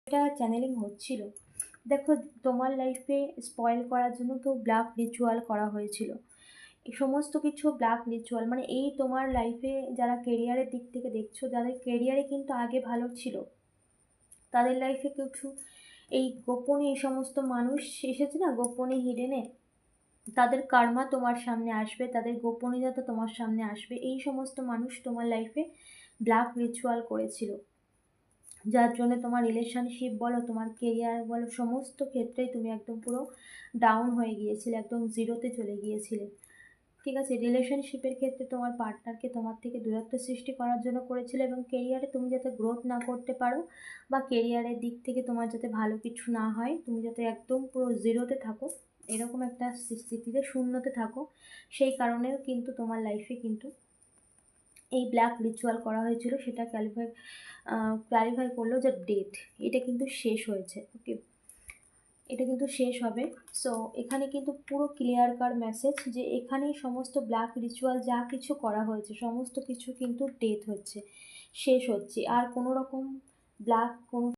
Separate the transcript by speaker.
Speaker 1: এটা চ্যানেলিং হচ্ছিল। দেখো, তোমার লাইফে স্পয়েল করার জন্য তো ব্ল্যাক রিচুয়াল করা হয়েছিল। এই সমস্ত কিছু ব্ল্যাক রিচুয়াল মানে এই তোমার লাইফে যারা কেরিয়ারের দিক থেকে দেখছো, যাদের কেরিয়ারে কিন্তু আগে ভালো ছিল, তাদের লাইফে কিছু এই গোপনে এই সমস্ত মানুষ এসেছে না, গোপনে হিডেনে, তাদের কার্মা তোমার সামনে আসবে, তাদের গোপনীয়তা তোমার সামনে আসবে। এই সমস্ত মানুষ তোমার লাইফে ব্ল্যাক রিচুয়াল করেছিল, যার জন্য তোমার রিলেশনশিপ বলো, তোমার কেরিয়ার বলো, সমস্ত ক্ষেত্রেই তুমি একদম পুরো ডাউন হয়ে গিয়েছিলে, একদম জিরোতে চলে গিয়েছিলে। ঠিক আছে, রিলেশনশিপের ক্ষেত্রে তোমার পার্টনারকে তোমার থেকে দূরত্ব সৃষ্টি করার জন্য করেছিল, এবং কেরিয়ারে তুমি যাতে গ্রোথ না করতে পারো বা কেরিয়ারের দিক থেকে তোমার যাতে ভালো কিছু না হয়, তুমি যাতে একদম পুরো জিরোতে থাকো, এরকম একটা স্থিতিতে শূন্যতে থাকো, সেই কারণেও কিন্তু তোমার লাইফে কিন্তু এই ব্ল্যাক রিচুয়াল করা হয়েছিল। সেটা ক্লারিফাই করলো যে ডেথ, এটা কিন্তু শেষ হয়েছে। ওকে, এটা কিন্তু শেষ হবে। সো এখানে কিন্তু পুরো ক্লিয়ার কার মেসেজ যে এখানেই সমস্ত ব্ল্যাক রিচুয়াল যা কিছু করা হয়েছে সমস্ত কিছু কিন্তু ডেথ হচ্ছে, শেষ হচ্ছে। আর কোনো রকম ব্ল্যাক কোনো